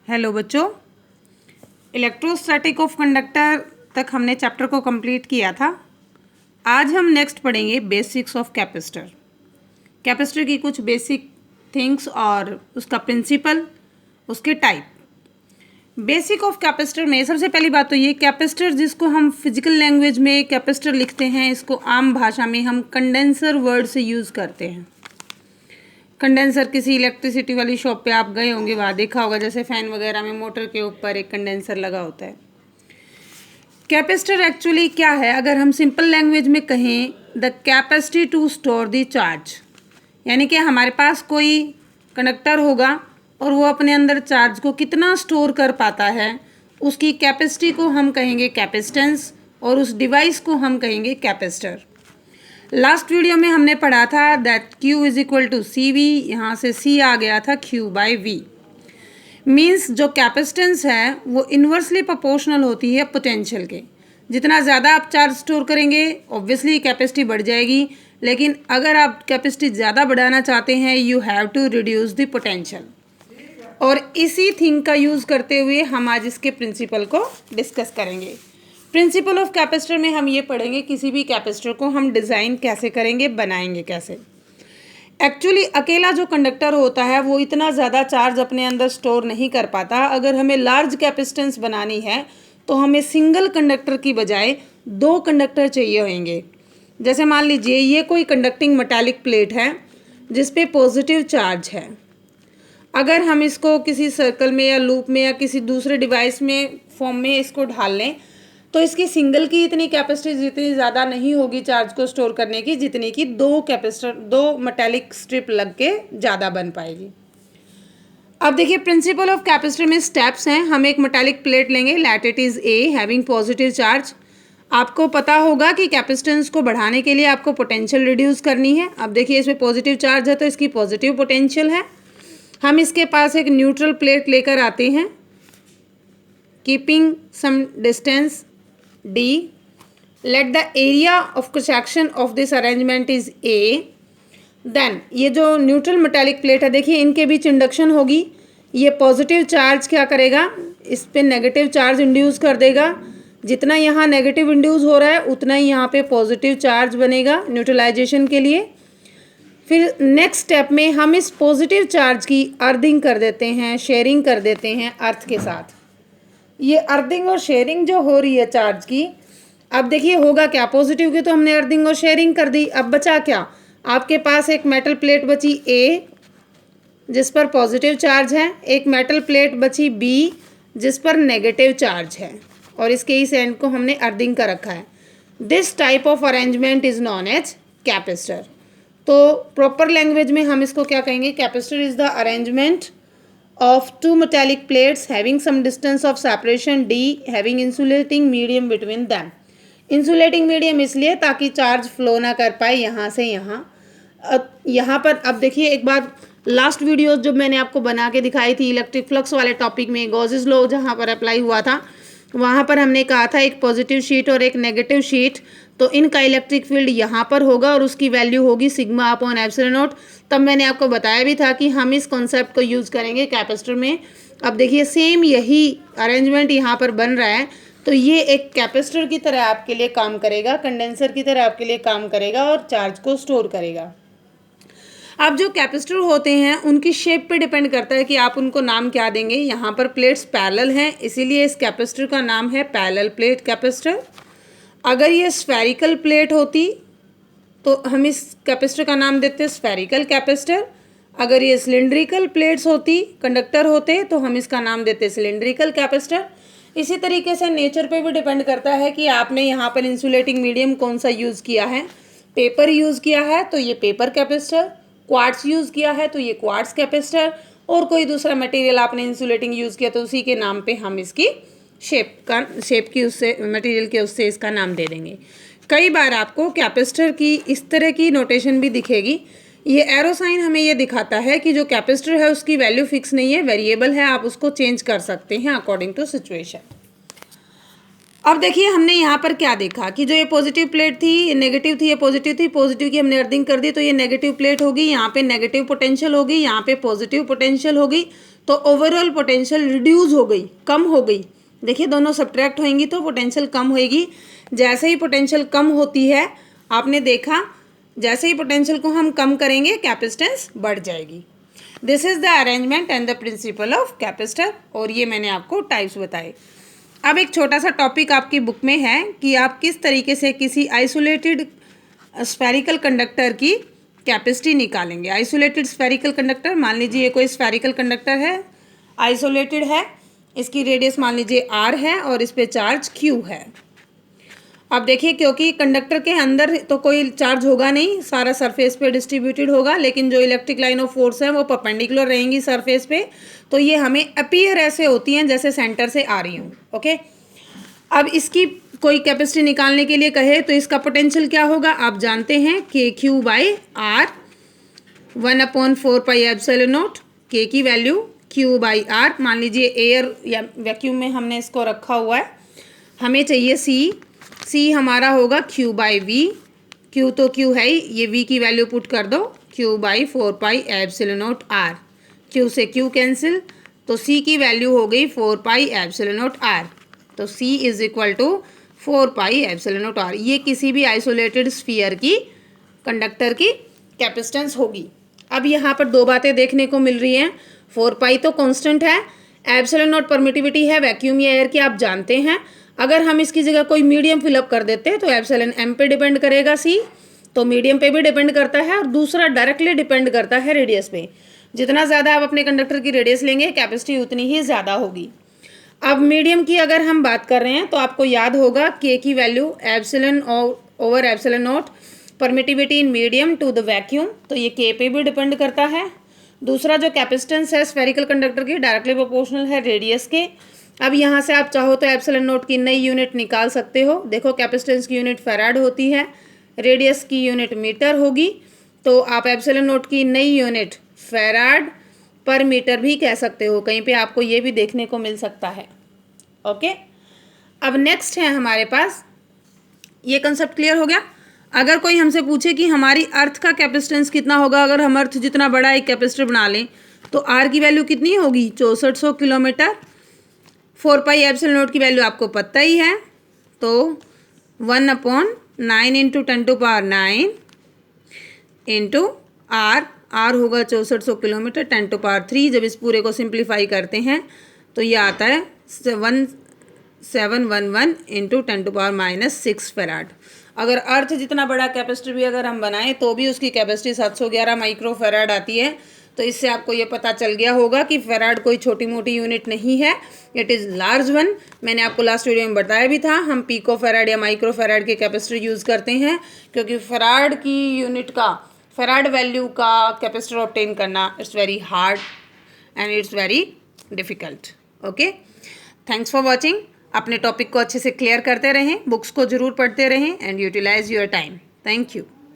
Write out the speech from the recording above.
Hello बच्चों, electrostatic of conductor तक हमने चैप्टर को कंप्लीट किया था। आज हम नेक्स्ट पढ़ेंगे बेसिक्स ऑफ कैपेसिटर। कैपेसिटर की कुछ बेसिक थिंग्स और उसका प्रिंसिपल, उसके टाइप। बेसिक ऑफ कैपेसिटर में सबसे पहली बात तो ये, कैपेसिटर जिसको हम फिजिकल लैंग्वेज में कैपेसिटर लिखते हैं, इसको आम भाषा में हम कंडेंसर वर्ड से यूज़ करते हैं। कंडेंसर किसी इलेक्ट्रिसिटी वाली शॉप पे आप गए होंगे, वहाँ देखा होगा, जैसे फ़ैन वगैरह में मोटर के ऊपर एक कंडेंसर लगा होता है। कैपेसिटर एक्चुअली क्या है, अगर हम सिंपल लैंग्वेज में कहें, the capacity to store the charge, यानी कि हमारे पास कोई कंडक्टर होगा और वो अपने अंदर चार्ज को कितना स्टोर कर पाता है, उसकी कैपेसिटी को हम कहेंगे कैपेसिटेंस और उस डिवाइस को हम कहेंगे कैपेसिटर। लास्ट वीडियो में हमने पढ़ा था that Q is equal to C V, यहाँ से C आ गया था Q बाई V। मीन्स जो कैपेसिटेंस है वो इन्वर्सली प्रोपोर्शनल होती है पोटेंशियल के। जितना ज़्यादा आप चार्ज स्टोर करेंगे ऑब्वियसली कैपेसिटी बढ़ जाएगी, लेकिन अगर आप कैपेसिटी ज़्यादा बढ़ाना चाहते हैं you have to reduce the potential. और इसी थिंग का यूज़ करते हुए हम आज इसके प्रिंसिपल को डिस्कस करेंगे। प्रिंसिपल ऑफ कैपेसिटर में हम ये पढ़ेंगे किसी भी कैपेसिटर को हम डिज़ाइन कैसे करेंगे, बनाएंगे कैसे। एक्चुअली अकेला जो कंडक्टर होता है वो इतना ज़्यादा चार्ज अपने अंदर स्टोर नहीं कर पाता। अगर हमें लार्ज कैपेसिटेंस बनानी है तो हमें सिंगल कंडक्टर की बजाय दो कंडक्टर चाहिए होंगे। जैसे मान लीजिए ये कोई कंडक्टिंग मेटालिक प्लेट है जिस पे पॉजिटिव चार्ज है। अगर हम इसको किसी सर्कल में या लूप में या किसी दूसरे डिवाइस में फॉर्म में इसको ढाल लें तो इसकी सिंगल की इतनी कैपेसिटी जितनी ज़्यादा नहीं होगी चार्ज को स्टोर करने की, जितनी की दो मेटालिक स्ट्रिप लग के ज़्यादा बन पाएगी। अब देखिए प्रिंसिपल ऑफ कैपेसिटर में स्टेप्स हैं। हम एक मेटालिक प्लेट लेंगे, let it is a having positive charge. आपको पता होगा कि कैपेसिटेंस को बढ़ाने के लिए आपको पोटेंशियल रिड्यूस करनी है। अब देखिए इसमें पॉजिटिव चार्ज है तो इसकी पॉजिटिव पोटेंशियल है। हम इसके पास एक न्यूट्रल प्लेट लेकर आते हैं, keeping some distance D. Let the area of cross section of this arrangement is A. Then ये जो न्यूट्रल मेटालिक प्लेट है, देखिए इनके बीच इंडक्शन होगी। ये पॉजिटिव चार्ज क्या करेगा, इस पे नेगेटिव चार्ज इंड्यूस कर देगा। जितना यहाँ नेगेटिव इंड्यूस हो रहा है उतना ही यहाँ पे पॉजिटिव चार्ज बनेगा न्यूट्रलाइजेशन के लिए। फिर नेक्स्ट स्टेप में हम इस पॉजिटिव चार्ज की अर्थिंग कर देते हैं, शेयरिंग कर देते हैं अर्थ के साथ। ये अर्थिंग और शेयरिंग जो हो रही है चार्ज की, अब देखिए होगा क्या, पॉजिटिव की तो हमने अर्थिंग और शेयरिंग कर दी। अब बचा क्या, आपके पास एक मेटल प्लेट बची ए जिस पर पॉजिटिव चार्ज है, एक मेटल प्लेट बची बी जिस पर नेगेटिव चार्ज है, और इसके इस एंड को हमने अर्थिंग कर रखा है। This type of arrangement is known as capacitor. तो प्रॉपर लैंग्वेज में हम इसको क्या कहेंगे, capacitor is the arrangement of two metallic plates having some distance of separation D, having insulating medium between them. insulating medium इसलिए ताकि charge flow ना कर पाए यहाँ से यहाँ। यहाँ पर अब देखिए एक बार लास्ट वीडियो जो मैंने आपको बना के दिखाई थी इलेक्ट्रिक फ्लक्स वाले टॉपिक में, गॉसेस लॉ जहाँ पर अप्लाई हुआ था, वहाँ पर हमने कहा था एक पॉजिटिव शीट और एक नेगेटिव शीट, तो इनका इलेक्ट्रिक फील्ड यहाँ पर होगा और उसकी वैल्यू होगी सिग्मा अपॉन एप्सिलॉन नॉट। तब मैंने आपको बताया भी था कि हम इस कॉन्सेप्ट को यूज़ करेंगे कैपेसिटर में। अब देखिए सेम यही अरेंजमेंट यहाँ पर बन रहा है, तो ये एक कैपेसिटर की तरह आपके लिए काम करेगा, कंडेंसर की तरह आपके लिए काम करेगा और चार्ज को स्टोर करेगा। अब जो कैपेसिटर होते हैं उनकी शेप पे डिपेंड करता है कि आप उनको नाम क्या देंगे। यहाँ पर प्लेट्स पैरेलल हैं, इसीलिए इस कैपेसिटर का नाम है पैरेलल प्लेट कैपेसिटर। अगर ये स्फेरिकल प्लेट होती तो हम इस कैपेसिटर का नाम देते स्फेरिकल कैपेसिटर। अगर ये सिलिंड्रिकल प्लेट्स होती, कंडक्टर होते, तो हम इसका नाम देते सिलिंड्रिकल कैपेसिटर। इसी तरीके से नेचर पे भी डिपेंड करता है कि आपने यहाँ पर इंसुलेटिंग मीडियम कौन सा यूज़ किया है। पेपर यूज़ किया है तो ये पेपर कैपेसिटर, क्वार्ट्स यूज़ किया है तो ये क्वार्ट्स कैपेसिटर, और कोई दूसरा मटेरियल आपने इंसुलेटिंग यूज़ किया तो उसी के नाम पे हम इसकी शेप की उससे मटेरियल के उससे इसका नाम दे देंगे। कई बार आपको कैपेसिटर की इस तरह की नोटेशन भी दिखेगी। ये एरो साइन हमें ये दिखाता है कि जो कैपेसिटर है उसकी वैल्यू फिक्स नहीं है, वेरिएबल है, आप उसको चेंज कर सकते हैं अकॉर्डिंग टू सिचुएशन। अब देखिए हमने यहाँ पर क्या देखा कि जो ये पॉजिटिव प्लेट थी, ये नेगेटिव थी, ये पॉजिटिव थी, पॉजिटिव की हमने अर्थिंग कर दी तो ये नेगेटिव प्लेट होगी, यहाँ पे नेगेटिव पोटेंशियल होगी, यहाँ पे पॉजिटिव पोटेंशियल होगी। तो ओवरऑल पोटेंशियल रिड्यूस हो गई, कम हो गई। देखिए दोनों सब्ट्रैक्ट होंगी तो पोटेंशियल कम होएगी। जैसे ही पोटेंशियल कम होती है, आपने देखा जैसे ही पोटेंशियल को हम कम करेंगे कैपेसिटेंस बढ़ जाएगी। This is the arrangement and the principle of capacitor, और ये मैंने आपको टाइप्स बताए। अब एक छोटा सा टॉपिक आपकी बुक में है कि आप किस तरीके से किसी आइसोलेटेड स्फेरिकल कंडक्टर की कैपेसिटी निकालेंगे। आइसोलेटेड स्फेरिकल कंडक्टर, मान लीजिए ये कोई स्फेरिकल कंडक्टर है, आइसोलेटेड है, इसकी रेडियस मान लीजिए r है और इस पे चार्ज q है। अब देखिए क्योंकि कंडक्टर के अंदर तो कोई चार्ज होगा नहीं, सारा सरफेस पे डिस्ट्रीब्यूटेड होगा, लेकिन जो इलेक्ट्रिक लाइन ऑफ फोर्स है वो परपेंडिकुलर रहेंगी सरफेस पे, तो ये हमें अपीयर ऐसे होती हैं जैसे सेंटर से आ रही हूँ। ओके, अब इसकी कोई कैपेसिटी निकालने के लिए कहे तो इसका पोटेंशियल क्या होगा, आप जानते हैं K Q by R, 1/4 pi epsilon naught, K की वैल्यू क्यू बाई आर। मान लीजिए एयर या वैक्यूम में हमने इसको रखा हुआ है, हमें चाहिए सी हमारा होगा क्यू बाई वी, क्यू तो क्यू है ही, ये वी की वैल्यू पुट कर दो, Q by 4 pi epsilon not R, Q से क्यू कैंसिल, तो सी की वैल्यू हो गई 4 पाई एप्सिलॉन नॉट आर, तो C is equal to 4 pi epsilon not r. ये किसी भी आइसोलेटेड स्फीयर की कंडक्टर की कैपेसिटेंस होगी। अब यहाँ पर दो बातें देखने को मिल रही हैं, 4 पाई तो कांस्टेंट है, एप्सिलॉन नॉट परमिटिविटी है वैक्यूम या एयर की, आप जानते हैं। अगर हम इसकी जगह कोई मीडियम फिलअप कर देते हैं तो एप्सिलॉन एम पे डिपेंड करेगा, सी तो मीडियम पे भी डिपेंड करता है, और दूसरा डायरेक्टली डिपेंड करता है रेडियस पे। जितना ज़्यादा आप अपने कंडक्टर की रेडियस लेंगे कैपेसिटी उतनी ही ज़्यादा होगी। अब मीडियम की अगर हम बात कर रहे हैं तो आपको याद होगा के की value epsilon over epsilon naught, permittivity in medium to the vacuum, तो ये के पे भी डिपेंड करता है। दूसरा जो कैपेसिटेंस है स्फेरिकल कंडक्टर की डायरेक्टली प्रोपोर्शनल है रेडियस के। अब यहाँ से आप चाहो तो एप्सिलॉन नॉट की नई यूनिट निकाल सकते हो। देखो कैपेसिटेंस की यूनिट फैराड होती है, रेडियस की यूनिट मीटर होगी, तो आप एप्सिलॉन नॉट की नई यूनिट फैराड पर मीटर भी कह सकते हो, कहीं पे आपको ये भी देखने को मिल सकता है। ओके, अब नेक्स्ट है हमारे पास, ये कंसेप्ट क्लियर हो गया। अगर कोई हमसे पूछे कि हमारी अर्थ का कैपेसिटेंस कितना होगा, अगर हम अर्थ जितना बड़ा एक कैपेसिटर बना लें तो आर की वैल्यू कितनी होगी, 6400 किलोमीटर। 4 पाई एप्सिलॉन नॉट की वैल्यू आपको पता ही है, तो 1/9 इंटू 10⁹ इंटू आर होगा 6400 किलोमीटर 10⁻3। जब इस पूरे को सिंप्लीफाई करते हैं तो ये आता है 1711 इंटू 10⁻⁻6 फैराड। अगर अर्थ जितना बड़ा कैपेसिटर भी अगर हम बनाएं तो भी उसकी कैपेसिटी 711 माइक्रो फैराड आती है। तो इससे आपको ये पता चल गया होगा कि फैराड कोई छोटी मोटी यूनिट नहीं है, इट इज़ लार्ज वन। मैंने आपको लास्ट वीडियो में बताया भी था, हम पिको फैराड या माइक्रो फैराड के कैपेसिटर यूज़ करते हैं, क्योंकि फैराड की यूनिट का, फैराड वैल्यू का कैपेसिटर ऑब्टेन करना it's very hard and it's very difficult. Okay, thanks for watching. अपने टॉपिक को अच्छे से क्लियर करते रहें, बुक्स को ज़रूर पढ़ते रहें and utilize your time. Thank you.